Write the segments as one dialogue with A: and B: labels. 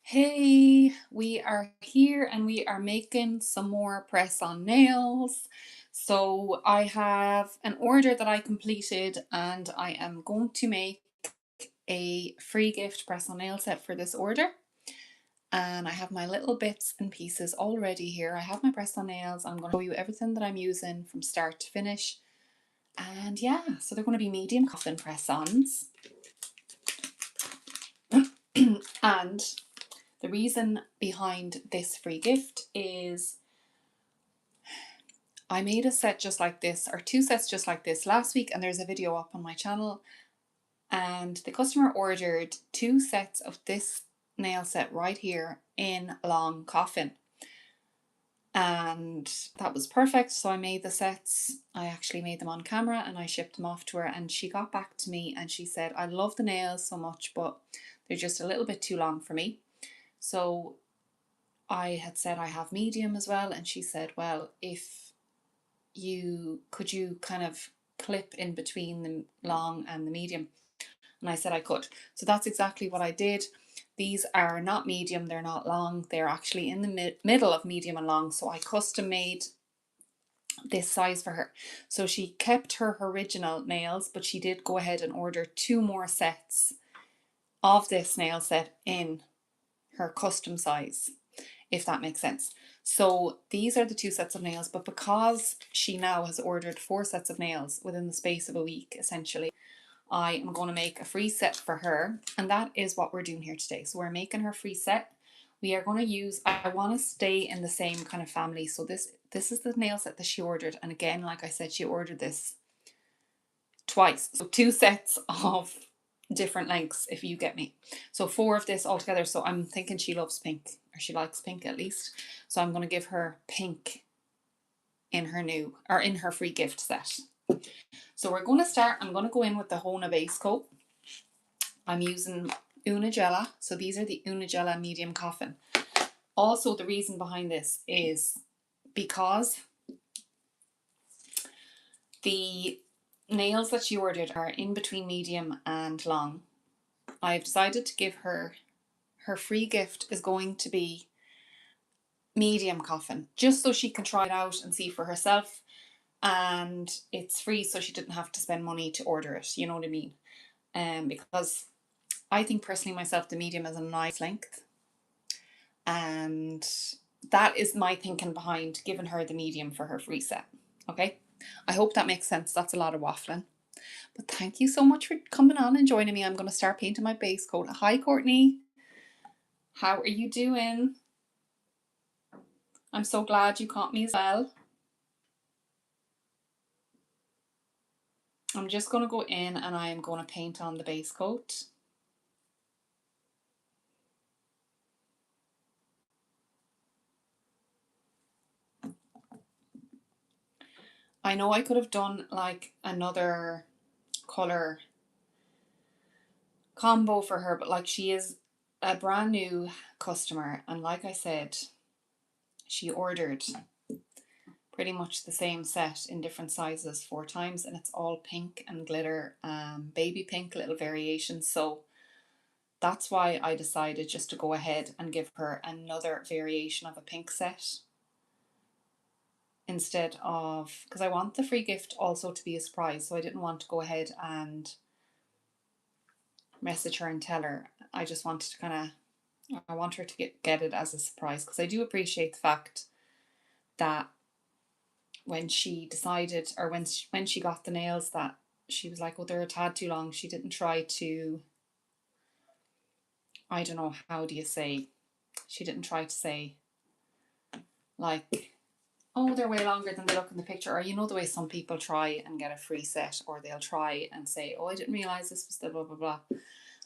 A: Hey, we are here and we are making some more press on nails. So I have an order that I completed and I am going to make a free gift press on nail set for this order. And I have my little bits and pieces already here. I have my press on nails. I'm going to show you everything that I'm using from start to finish. And yeah, so they're going to be medium coffin press ons. And the reason behind this free gift is I made a set just like this, or two sets just like this last week, and there's a video up on my channel. And the customer ordered two sets of this nail set right here in a long coffin. And that was perfect. So I made the sets. I actually made them on camera and I shipped them off to her. And she got back to me and she said, I love the nails so much, but they're just a little bit too long for me. So I had said I have medium as well. And she said, well, if you kind of clip in between the long and the medium? And I said I could. So that's exactly what I did. These are not medium, they're not long, they're actually in the middle of medium and long. So I custom made this size for her. So she kept her original nails, but she did go ahead and order two more sets of this nail set in her custom size, if that makes sense. So these are the two sets of nails, but because she now has ordered four sets of nails within the space of a week, essentially, I am going to make a free set for her, and that is what we're doing here today. So we're making her free set. We are going to use, I want to stay in the same kind of family. So this is the nail set that she ordered. And again, like I said, she ordered this twice. So two sets of different lengths, if you get me. So four of this altogether. So I'm thinking she loves pink, or she likes pink at least. So I'm going to give her pink in her free gift set. So we're going to start, I'm going to go in with the Hona base coat. I'm using Unigella. So these are the Unigella medium coffin. Also, the reason behind this is because the nails that she ordered are in between medium and long. I've decided to give her free gift is going to be medium coffin, just so she can try it out and see for herself. And it's free, so she didn't have to spend money to order it. You know what I mean? Because I think personally myself, the medium is a nice length. And that is my thinking behind giving her the medium for her free set. Okay? I hope that makes sense. That's a lot of waffling. But thank you so much for coming on and joining me. I'm going to start painting my base coat. Hi, Courtney. How are you doing? I'm so glad you caught me as well. I'm just going to go in and I am going to paint on the base coat. I know I could have done like another colour combo for her, but like she is a brand new customer, and like I said, she ordered pretty much the same set in different sizes 4 times, and it's all pink and glitter, baby pink, little variations. So that's why I decided just to go ahead and give her another variation of a pink set instead of, because I want the free gift also to be a surprise. So I didn't want to go ahead and message her and tell her. I just wanted to I want her to get it as a surprise, because I do appreciate the fact that when she decided, or when she got the nails, that she was like, oh, they're a tad too long. She didn't try to, I don't know, how do you say, she didn't try to say like, oh, they're way longer than they look in the picture, or you know the way some people try and get a free set, or they'll try and say, oh, I didn't realize this was the blah blah blah.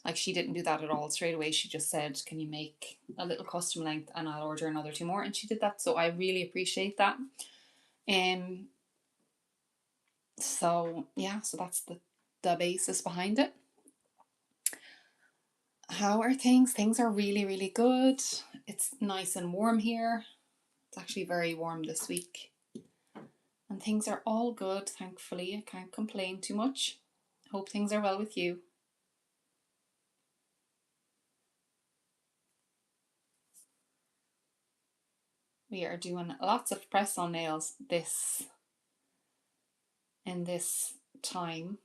A: Like, she didn't do that at all. Straight away she just said, can you make a little custom length and I'll order another two more, and she did that. So I really appreciate that. So yeah, so that's the basis behind it. How are things? Things are really, really good. It's nice and warm here. It's actually very warm this week. And things are all good, thankfully. I can't complain too much. Hope things are well with you. we are doing lots of press on nails in this time,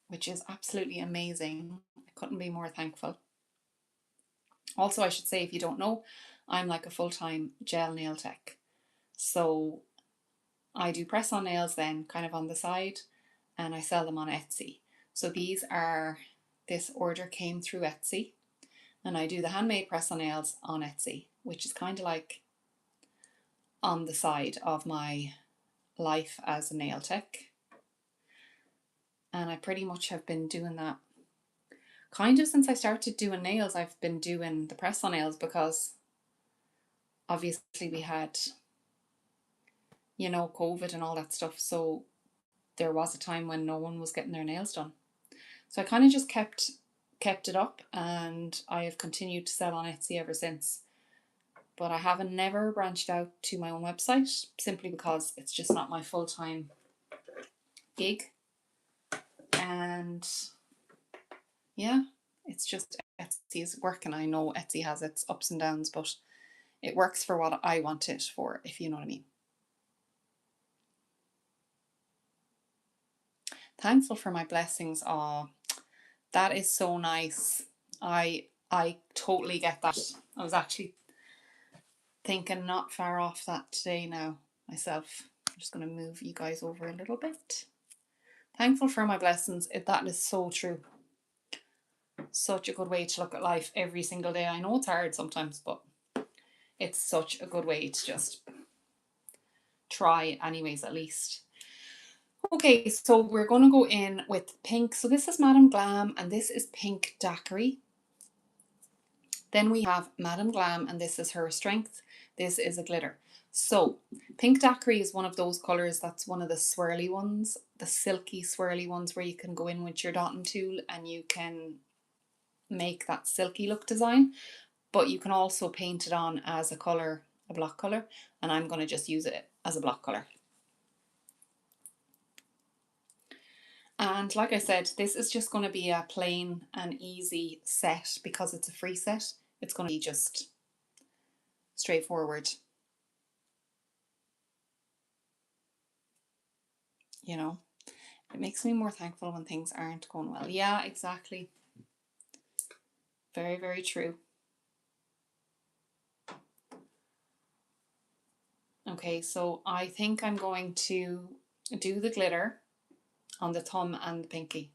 A: which is absolutely amazing. I couldn't be more thankful. Also, I should say, if you don't know, I'm like a full-time gel nail tech. So I do press on nails then kind of on the side, and I sell them on Etsy. So this order came through Etsy, and I do the handmade press on nails on Etsy, which is kind of like on the side of my life as a nail tech. And I pretty much have been doing that kind of since I started doing nails. I've been doing the press on nails because obviously we had, COVID and all that stuff. So there was a time when no one was getting their nails done. So I kind of just kept it up, and I have continued to sell on Etsy ever since. But I haven't never branched out to my own website, simply because it's just not my full-time gig. And yeah, it's just Etsy's working. I know Etsy has its ups and downs, but it works for what I want it for, if you know what I mean. Thankful for my blessings. Oh, that is so nice. I totally get that. I was actually thinking not far off that today now myself. I'm just going to move you guys over a little bit. Thankful for my blessings. That is so true. Such a good way to look at life every single day. I know it's hard sometimes, but it's such a good way to just try anyways, at least. Okay, so we're going to go in with pink. So this is Madame Glam, and this is Pink Daiquiri. Then we have Madame Glam, and this is her Strength. This is a glitter. So Pink Daiquiri is one of those colours that's one of the swirly ones, the silky swirly ones where you can go in with your dotting tool and you can make that silky look design. But you can also paint it on as a colour, a block colour, and I'm going to just use it as a block colour. And like I said, this is just going to be a plain and easy set because it's a free set. It's going to be just straightforward. It makes me more thankful when things aren't going well. Yeah, exactly. Very, very true. Okay, so I think I'm going to do the glitter on the thumb and the pinky.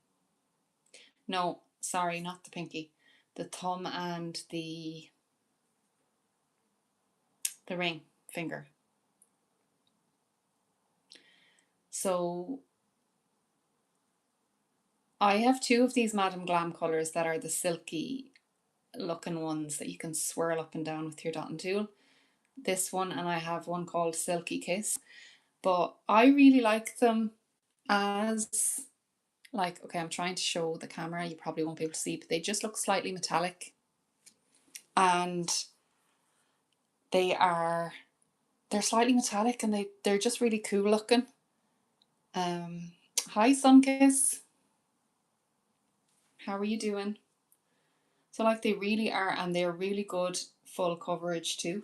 A: No, sorry, not the pinky. The thumb and the ring finger. So I have two of these Madame Glam colours that are the silky looking ones that you can swirl up and down with your dotting tool. This one, and I have one called Silky Kiss. But I really like them as, like, okay, I'm trying to show the camera, you probably won't be able to see, but they just look slightly metallic. And they're slightly metallic, and they're just really cool looking. Hi Sunkiss. How are you doing? So like they really are, and they're really good full coverage too.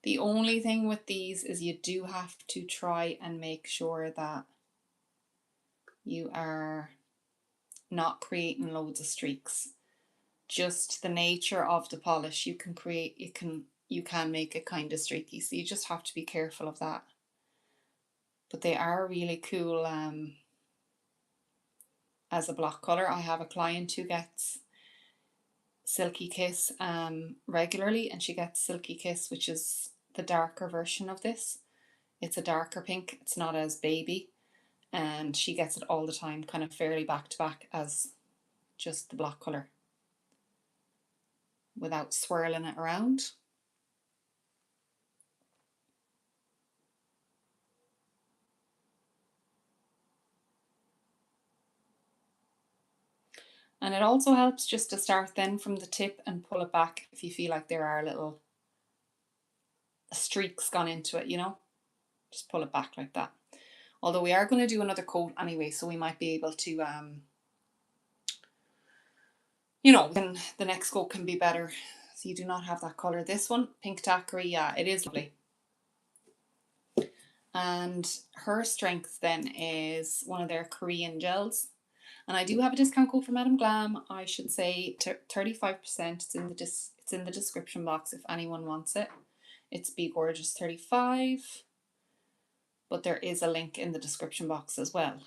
A: The only thing with these is you do have to try and make sure that you are not creating loads of streaks. Just the nature of the polish, you can make it kind of streaky, so you just have to be careful of that. But they are really cool as a block colour. I have a client who gets Silky Kiss regularly, and she gets Silky Kiss, which is the darker version of this. It's a darker pink, it's not as baby, and she gets it all the time, kind of fairly back to back as just the block colour without swirling it around. And it also helps just to start then from the tip and pull it back if you feel like there are little streaks gone into it, just pull it back like that. Although we are going to do another coat anyway, so we might be able to, then the next coat can be better. So you do not have that colour. This one, Pink Daiquiri, yeah, it is lovely. And her strength then is one of their Korean gels. And I do have a discount code for Madam Glam. I should say 35%. It's in the description box if anyone wants it. It's Be Gorgeous 35. But there is a link in the description box as well.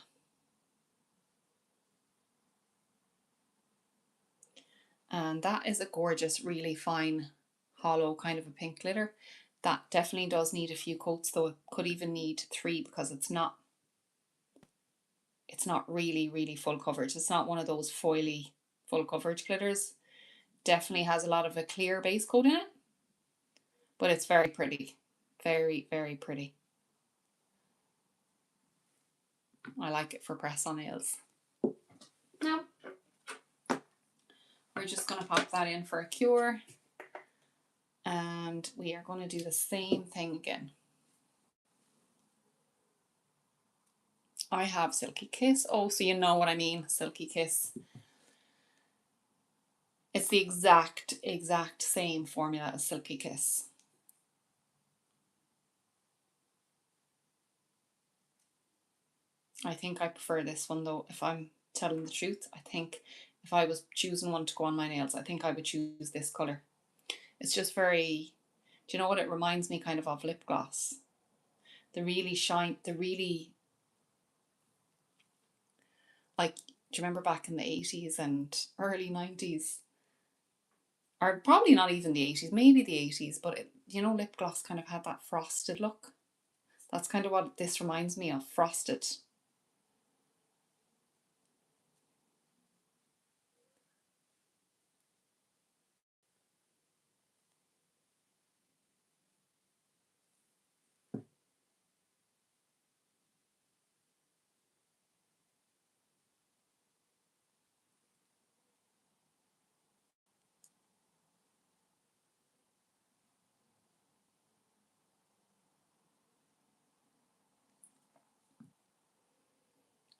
A: And that is a gorgeous, really fine, hollow kind of a pink glitter. That definitely does need a few coats, though it could even need 3 because it's not really, really full coverage. It's not one of those foily full coverage glitters. Definitely has a lot of a clear base coat in it, but it's very pretty. Very, very pretty. I like it for press on nails. Now, we're just going to pop that in for a cure. And we are going to do the same thing again. I have Silky Kiss. Oh, so you know what I mean, Silky Kiss. It's the exact same formula as Silky Kiss. I think I prefer this one though, if I'm telling the truth. I think if I was choosing one to go on my nails, I think I would choose this colour. It's just very, do you know what it reminds me kind of lip gloss? The really like, do you remember back in the 80s and early 90s? Or probably not even the 80s, maybe the 80s, but lip gloss kind of had that frosted look. That's kind of what this reminds me of, frosted.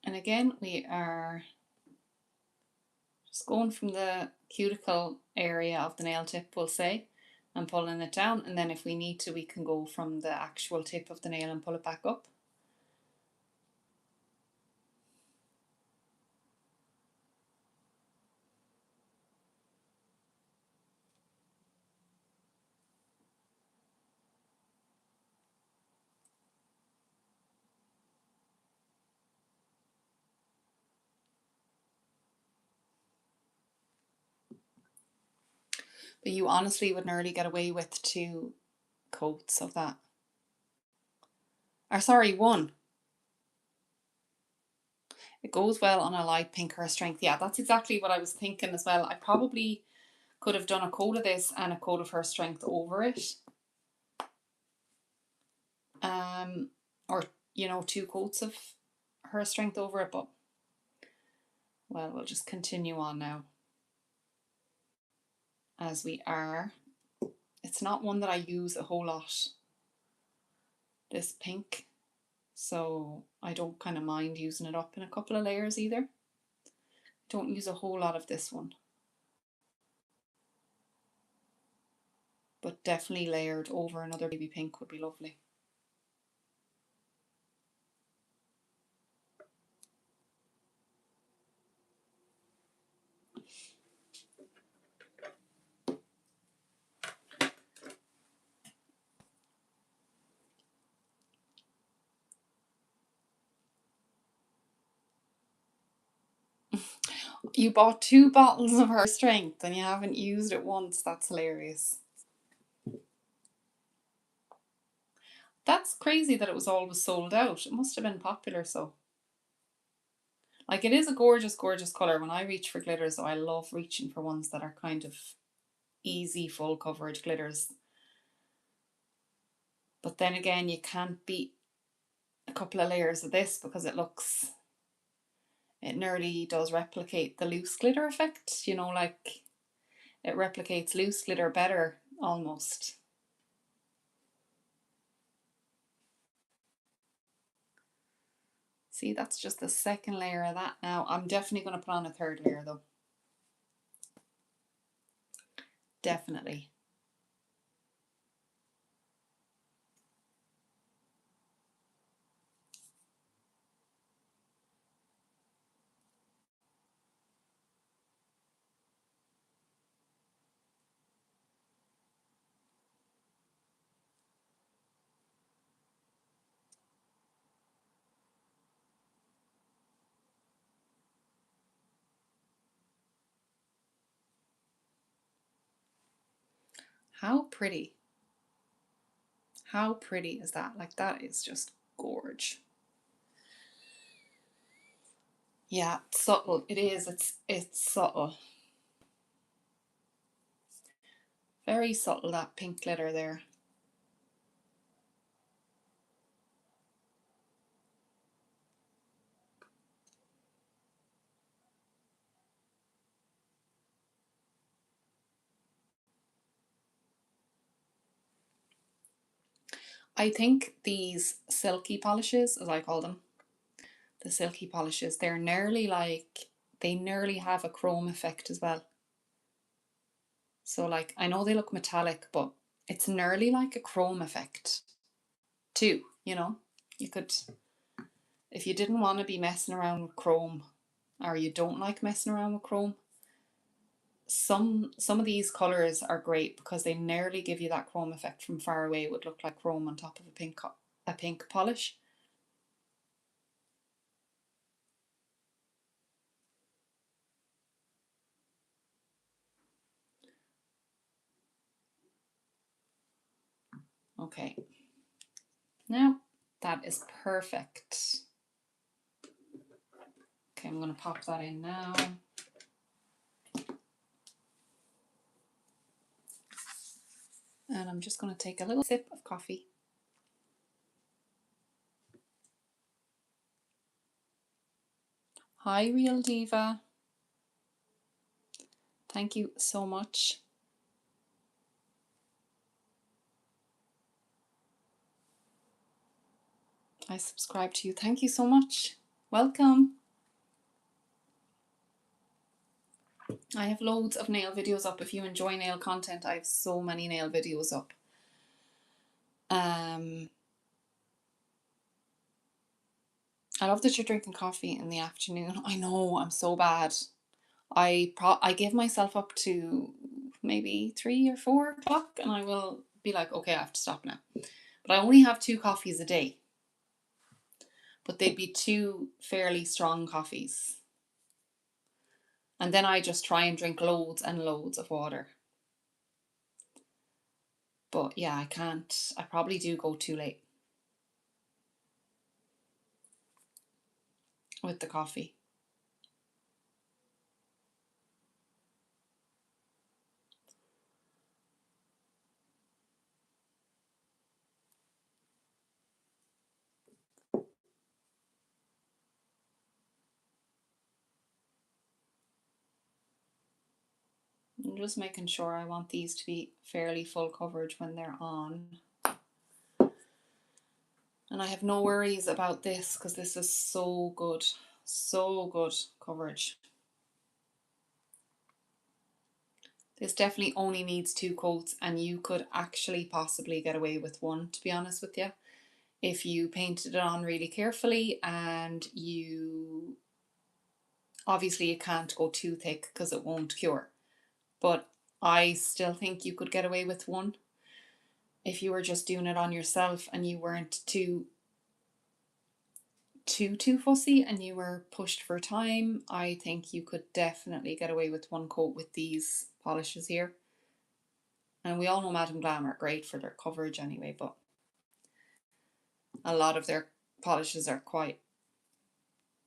A: And again, we are just going from the cuticle area of the nail tip, we'll say, and pulling it down. And then if we need to, we can go from the actual tip of the nail and pull it back up. But you honestly would nearly get away with 2 coats of that. Or sorry, 1. It goes well on a light pink hair strength. Yeah, that's exactly what I was thinking as well. I probably could have done a coat of this and a coat of her strength over it. Or 2 coats of her strength over it, but well, we'll just continue on now as we are. It's not one that I use a whole lot, this pink, so I don't kind of mind using it up in a couple of layers either. Don't use a whole lot of this one, but definitely layered over another baby pink would be lovely. You bought 2 bottles of her strength and you haven't used it once. That's hilarious. That's crazy that it was always sold out. It must have been popular, so. Like, it is a gorgeous, gorgeous colour. When I reach for glitters, though, I love reaching for ones that are kind of easy full coverage glitters. But then again, you can't beat a couple of layers of this because it nearly does replicate the loose glitter effect. Like, it replicates loose glitter better almost. See, that's just the second layer of that now. I'm definitely going to put on a third layer though. Definitely. How pretty. How pretty is that? Like, that is just gorge. Yeah, it's subtle. It is. It's subtle. Very subtle, that pink glitter there. I think these silky polishes, as I call them, the silky polishes, they nearly have a chrome effect as well. So like, I know they look metallic, but it's nearly like a chrome effect too, you know? You could, if you didn't want to be messing around with chrome, or you don't like messing around with chrome, some of these colors are great because they nearly give you that chrome effect. From far away it would look like chrome on top of a pink polish. Okay, now that is perfect. Okay, I'm going to pop that in now. And I'm just going to take a little sip of coffee. Hi, Real Diva. Thank you so much. I subscribe to you. Thank you so much. Welcome. I have loads of nail videos up. If you enjoy nail content, I have so many nail videos up. I love that you're drinking coffee in the afternoon. I know, I'm so bad. I give myself up to maybe 3 or 4 o'clock and I will be like, okay, I have to stop now. But I only have 2 coffees a day. But they'd be 2 fairly strong coffees. And then I just try and drink loads and loads of water. But yeah, I can't. I probably do go too late with the coffee. I'm just making sure I want these to be fairly full coverage when they're on. And I have no worries about this because this is so good. So good coverage. This definitely only needs 2 coats and you could actually possibly get away with 1, to be honest with you. If you painted it on really carefully and you... Obviously you can't go too thick because it won't cure. But I still think you could get away with 1. If you were just doing it on yourself and you weren't too fussy and you were pushed for time, I think you could definitely get away with 1 coat with these polishes here. And we all know Madame Glam are great for their coverage anyway, but a lot of their polishes are quite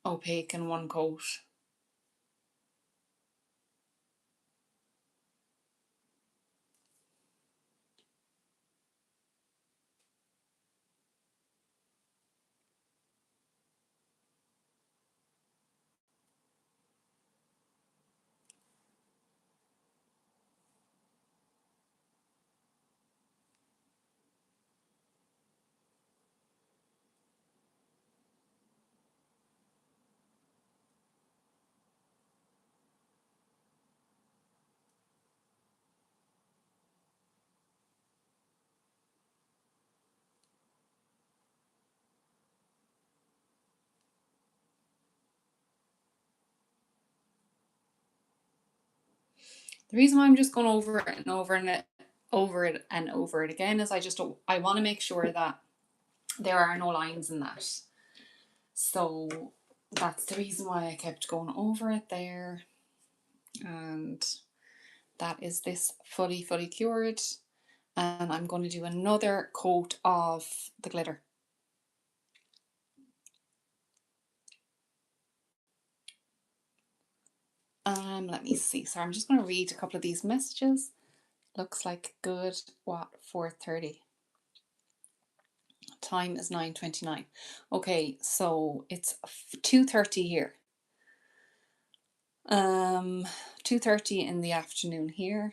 A: opaque in 1 coat. The reason why I'm just going over it and over it and over it again is I want to make sure that there are no lines in that. So that's the reason why I kept going over it there. And that is this fully cured. And I'm going to do another coat of the glitter. Let me see. So I'm just going to read a couple of these messages. Looks like good. What? 4:30. Time is 9:29. Okay, so it's 2:30 here. 2:30 in the afternoon here.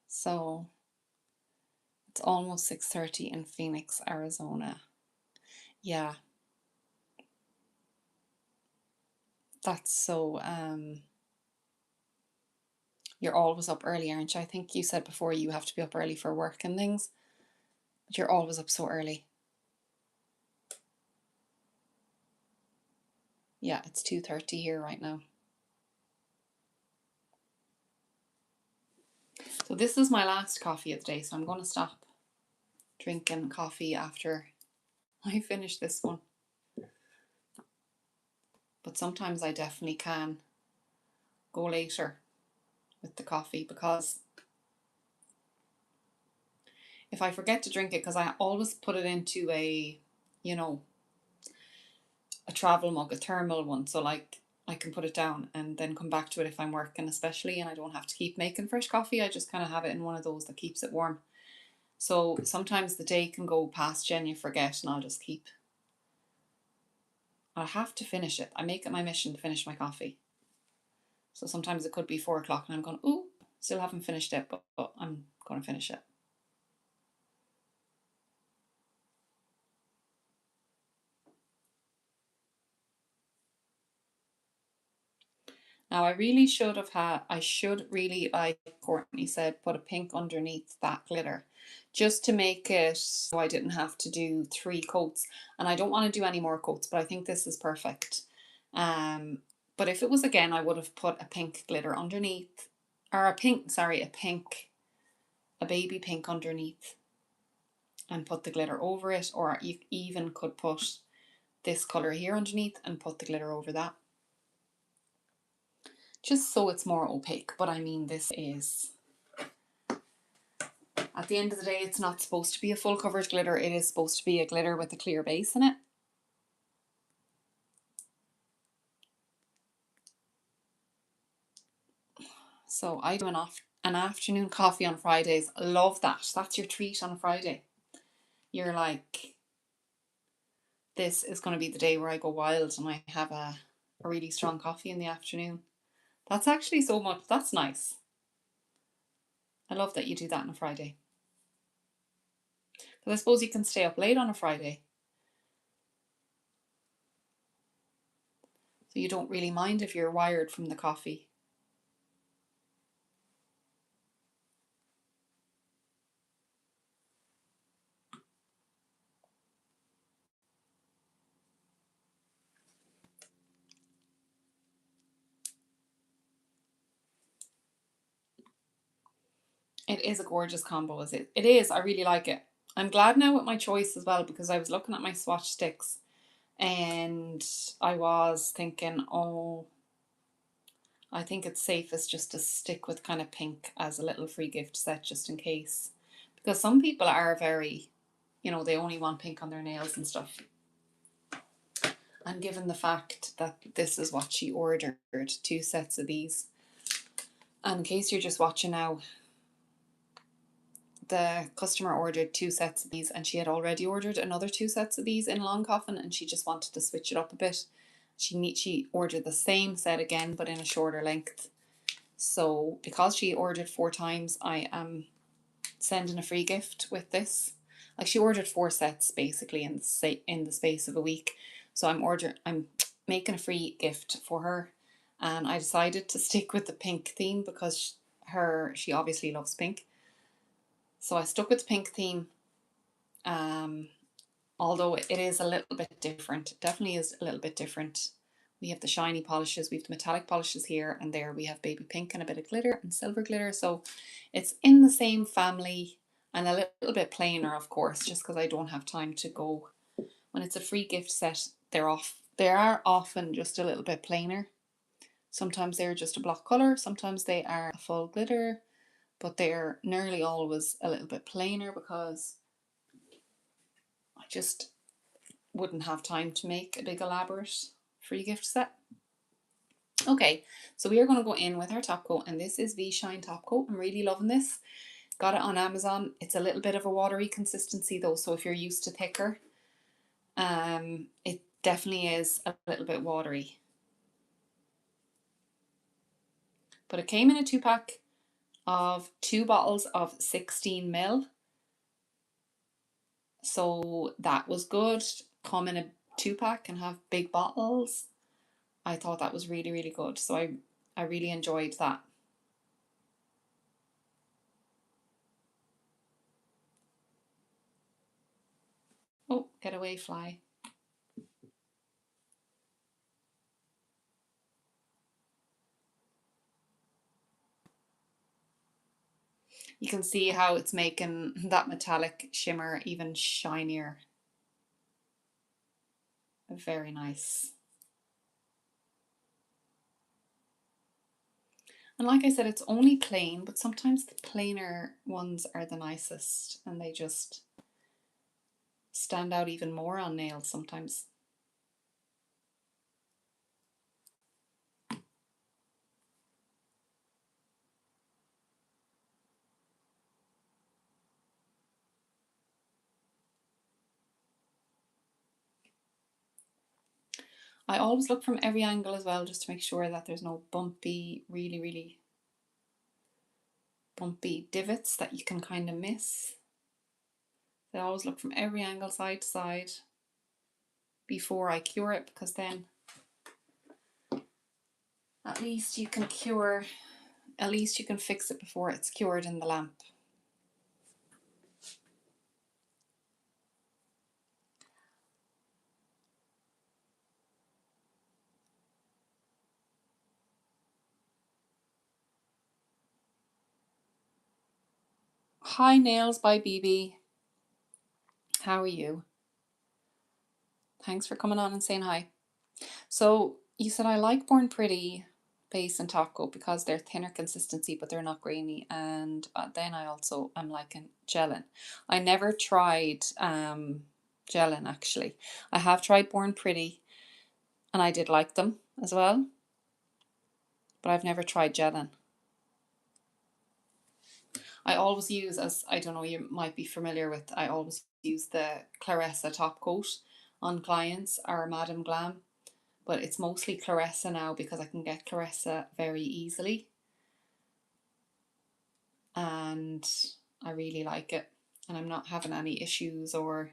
A: So it's almost 6:30 in Phoenix, Arizona. Yeah. That's so you're always up early, aren't you? I think you said before you have to be up early for work and things, but you're always up so early. Yeah, it's 2:30 here right now. So this is my last coffee of the day, so I'm going to stop drinking coffee after I finish this one. But sometimes I definitely can go later with the coffee, because if I forget to drink it, because I always put it into a travel mug, a thermal one, so like I can put it down and then come back to it if I'm working, especially, and I don't have to keep making fresh coffee. I just kind of have it in one of those that keeps it warm. So sometimes the day can go past you and you forget, and I'll have to finish it. I make it my mission to finish my coffee. So sometimes it could be 4 o'clock and I'm going, ooh, still haven't finished it, but I'm going to finish it. Now I really should have had, I should really, like Courtney said, put a pink underneath that glitter, just to make it so I didn't have to do 3 coats. And I don't want to do any more coats, but I think this is perfect. But if it was again, I would have put a pink glitter underneath, or a baby pink underneath, and put the glitter over it, or you even could put this colour here underneath and put the glitter over that, just so it's more opaque. But I mean, this is, at the end of the day, it's not supposed to be a full coverage glitter. It is supposed to be a glitter with a clear base in it. So I do an afternoon coffee on Fridays. Love that. That's your treat on a Friday. You're like, this is going to be the day where I go wild and I have a really strong coffee in the afternoon. That's actually so much. That's nice. I love that you do that on a Friday. Because I suppose you can stay up late on a Friday. So you don't really mind if you're wired from the coffee. It is a gorgeous combo, is it? It is. I really like it. I'm glad now with my choice as well, because I was looking at my swatch sticks and I was thinking, oh, I think it's safest just to stick with kind of pink as a little free gift set, just in case. Because some people are very, they only want pink on their nails and stuff. And given the fact that this is what she ordered, 2 sets of these, and in case you're just watching now, the customer ordered 2 sets of these and she had already ordered another 2 sets of these in Long Coffin, and she just wanted to switch it up a bit. She ordered the same set again but in a shorter length. So because she ordered 4 times, I am sending a free gift with this. Like, she ordered 4 sets basically in the space of a week. So I'm making a free gift for her, and I decided to stick with the pink theme because she obviously loves pink. So I stuck with the pink theme, although it is a little bit different. It definitely is a little bit different We have the shiny polishes, we have the metallic polishes here, and there we have baby pink and a bit of glitter and silver glitter. So it's in the same family and a little bit plainer, of course, just because I don't have time to go. When it's a free gift set, they are often just a little bit plainer. Sometimes they're just a block colour, sometimes they are a full glitter, but they're nearly always a little bit plainer because I just wouldn't have time to make a big elaborate free gift set. Okay, so we are going to go in with our top coat, and this is V Shine top coat. I'm really loving this. Got it on Amazon. It's a little bit of a watery consistency though, so if you're used to thicker, it definitely is a little bit watery. But it came in a 2-pack of 2 bottles of 16 ml. So that was good. Come in a 2-pack and have big bottles. I thought that was really, really good. So I really enjoyed that. Oh, get away, fly. You can see how it's making that metallic shimmer even shinier. Very nice. And like I said, it's only plain, but sometimes the plainer ones are the nicest and they just stand out even more on nails sometimes. I always look from every angle as well, just to make sure that there's no bumpy, really, really bumpy divots that you can kind of miss. I always look from every angle, side to side, before I cure it, because then at least you can fix it before it's cured in the lamp. Hi Nails by BB. How are you? Thanks for coming on and saying hi. So you said I like Born Pretty base and top coat because they're thinner consistency but they're not grainy, and then I also am liking gelin. I never tried gelin actually. I have tried Born Pretty and I did like them as well, but I've never tried gelin. I always use, as I don't know, you might be familiar with, I always use the Clarissa top coat on clients, or Madam Glam, but it's mostly Clarissa now because I can get Clarissa very easily and I really like it and I'm not having any issues or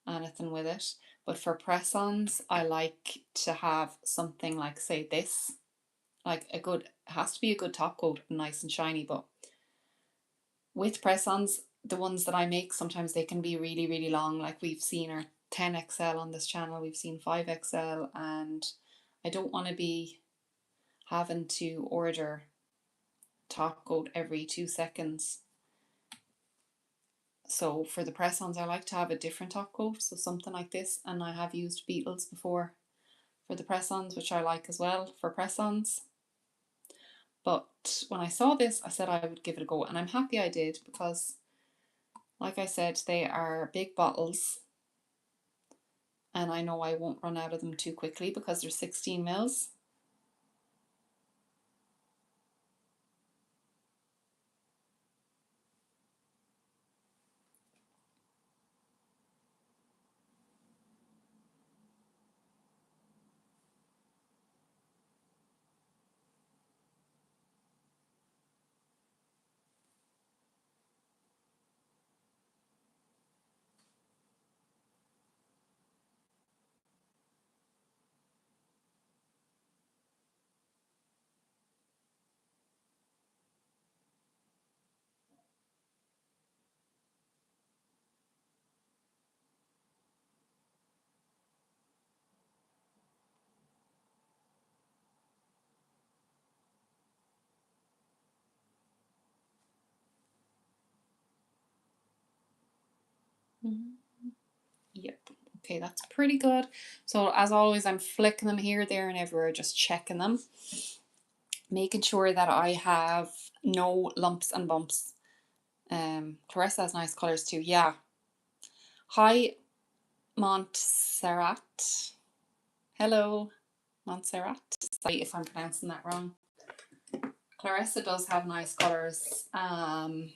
A: anything with it. But for press-ons, I like to have something like, say, this, like a good, it has to be a good top coat, nice and shiny. But with press-ons, the ones that I make, sometimes they can be really, really long. Like we've seen our 10XL on this channel, we've seen 5XL, and I don't want to be having to order top coat every 2 seconds. So for the press-ons, I like to have a different top coat, so something like this. And I have used Beetles before for the press-ons, which I like as well for press-ons. But when I saw this, I said I would give it a go, and I'm happy I did because, like I said, they are big bottles, and I know I won't run out of them too quickly because they're 16 mils. Yep. Okay, that's pretty good. So as always, I'm flicking them here, there, and everywhere, just checking them, making sure that I have no lumps and bumps. Clarissa has nice colours too. Yeah. Hi, Montserrat. Hello, Montserrat. Sorry if I'm pronouncing that wrong. Clarissa does have nice colours. I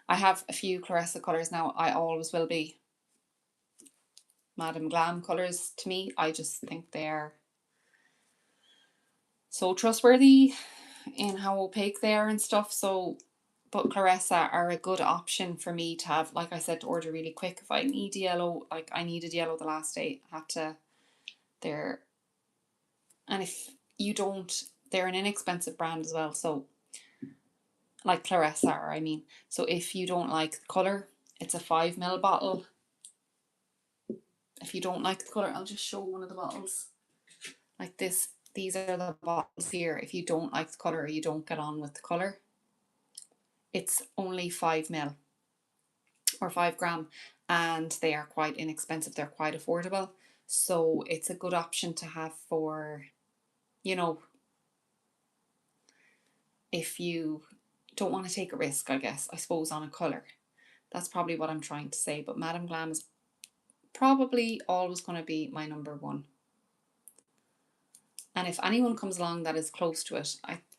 A: have a few Clarissa colours now. I always will be. Madame Glam colours to me. I just think they're so trustworthy in how opaque they are and stuff. So, but Clarissa are a good option for me to have, like I said, to order really quick. If I need yellow, like I needed yellow the last day, I had to, they're, and if you don't, they're an inexpensive brand as well. So, like Clarissa are, I mean. So if you don't like the colour, it's a 5 ml bottle. If you don't like the colour, I'll just show one of the bottles. Like this, these are the bottles here. If you don't like the colour or you don't get on with the colour, it's only 5 ml or 5 gram, and they are quite inexpensive. They're quite affordable. So it's a good option to have for, you know, if you don't want to take a risk, I guess, I suppose, on a colour. That's probably what I'm trying to say. But Madame Glam is probably always going to be my number one. And if anyone comes along that is close to it,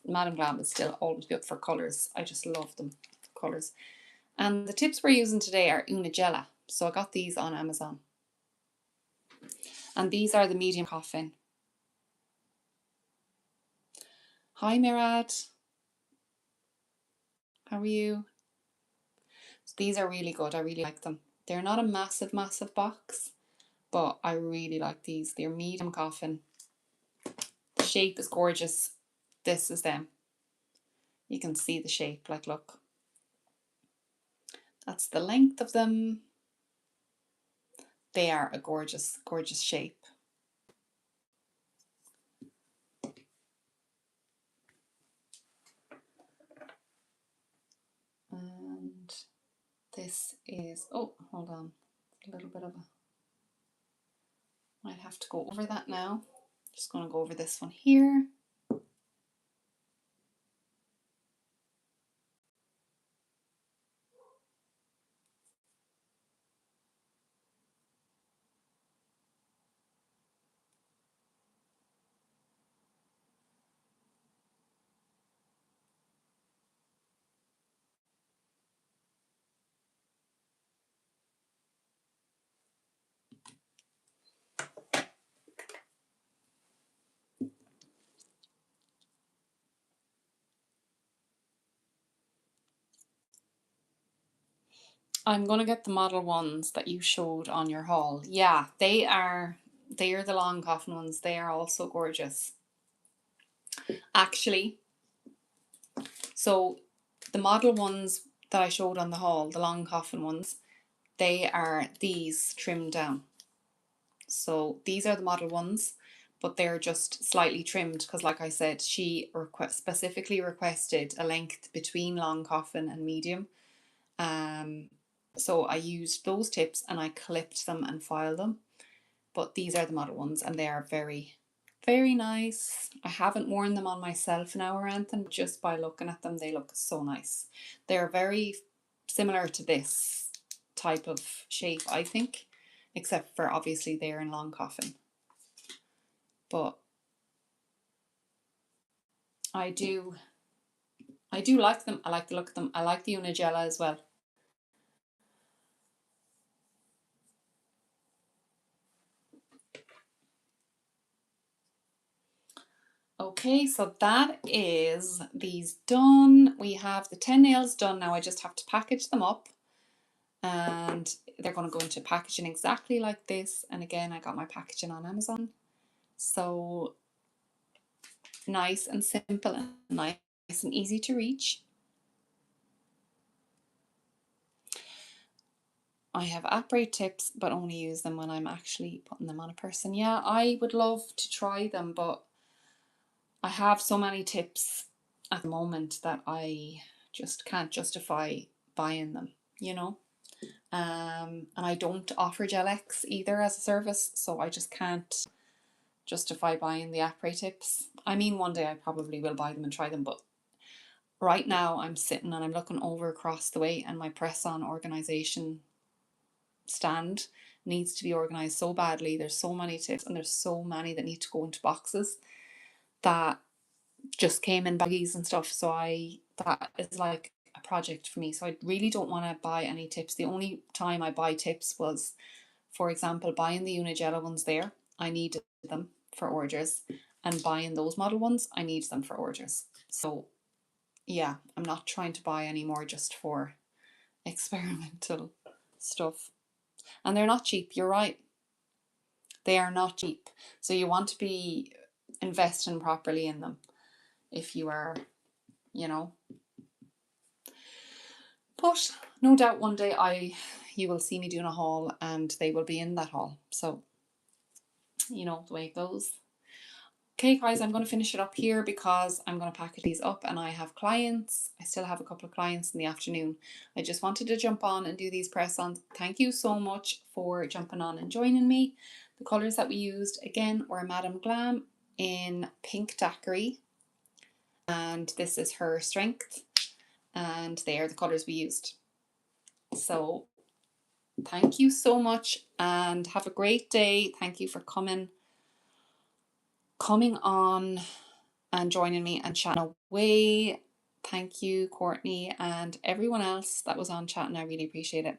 A: Madame Glam will still always be up for colours. I just love them, colours. And the tips we're using today are Unigella. So I got these on Amazon. And these are the medium coffin. Hi Mirad. How are you? So these are really good. I really like them. They're not a massive, massive box, but I really like these. They're medium coffin. The shape is gorgeous. This is them. You can see the shape, like look. That's the length of them. They are a gorgeous, gorgeous shape. And this is, oh, hold on, a little bit of a, might have to go over that now. Just going to go over this one here. I'm going to get the model ones that you showed on your haul. Yeah, they are the long coffin ones. They are also gorgeous. Actually, so the model ones that I showed on the haul, the long coffin ones, they are these trimmed down. So these are the model ones, but they're just slightly trimmed because, like I said, she specifically requested a length between long coffin and medium. So I used those tips and I clipped them and filed them. But these are the model ones and they are very, very nice. I haven't worn them on myself now or anything, but just by looking at them, they look so nice. They're very similar to this type of shape, I think, except for obviously they're in long coffin. But I do like them. I like the look of them. I like the Unigella as well. Okay, so that is these done. We have the 10 nails done now. I just have to package them up and they're going to go into packaging exactly like this. And again, I got my packaging on Amazon. So nice and simple and nice and easy to reach. I have apparate tips, but only use them when I'm actually putting them on a person. Yeah, I would love to try them, but I have so many tips at the moment that I just can't justify buying them, you know? And I don't offer Gel-X either as a service, so I just can't justify buying the après tips. I mean, one day I probably will buy them and try them, but right now I'm sitting and I'm looking over across the way, and my press-on organisation stand needs to be organised so badly. There's so many tips and there's so many that need to go into boxes that just came in baggies and stuff. So that is like a project for me. So I really don't want to buy any tips. The only time I buy tips was, for example, buying the Unigella ones there. I needed them for orders, and buying those model ones, I need them for orders. So yeah, I'm not trying to buy any more just for experimental stuff. And they're not cheap, you're right. They are not cheap. So you want to be investing properly in them if you are, you know. But no doubt one day you will see me doing a haul and they will be in that haul. So, you know the way it goes. Okay guys, I'm going to finish it up here because I'm going to pack these up and I have clients. I still have a couple of clients in the afternoon. I just wanted to jump on and do these press-ons. Thank you so much for jumping on and joining me. The colours that we used again were Madame Glam in Pink Daiquiri, and this is her Strength, and they are the colours we used. So thank you so much and have a great day. Thank you for coming on and joining me and chatting away. Thank you, Courtney, and everyone else that was on chatting. I really appreciate it.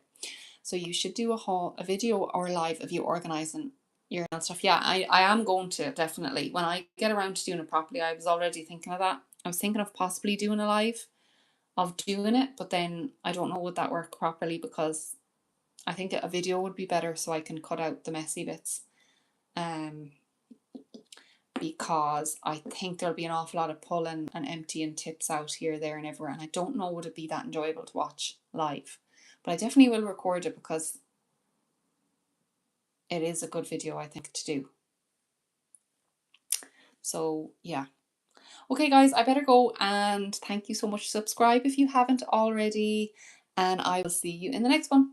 A: So you should do a video or live of you organising your stuff. Yeah, I am going to, definitely. When I get around to doing it properly, I was already thinking of that. I was thinking of possibly doing a live of doing it, but then I don't know would that work properly, because I think a video would be better so I can cut out the messy bits. Because I think there'll be an awful lot of pulling and emptying tips out here, there and everywhere, and I don't know would it be that enjoyable to watch live. But I definitely will record it because it is a good video, I think, to do. So yeah. Okay guys, I better go, and thank you so much. Subscribe if you haven't already, and I will see you in the next one.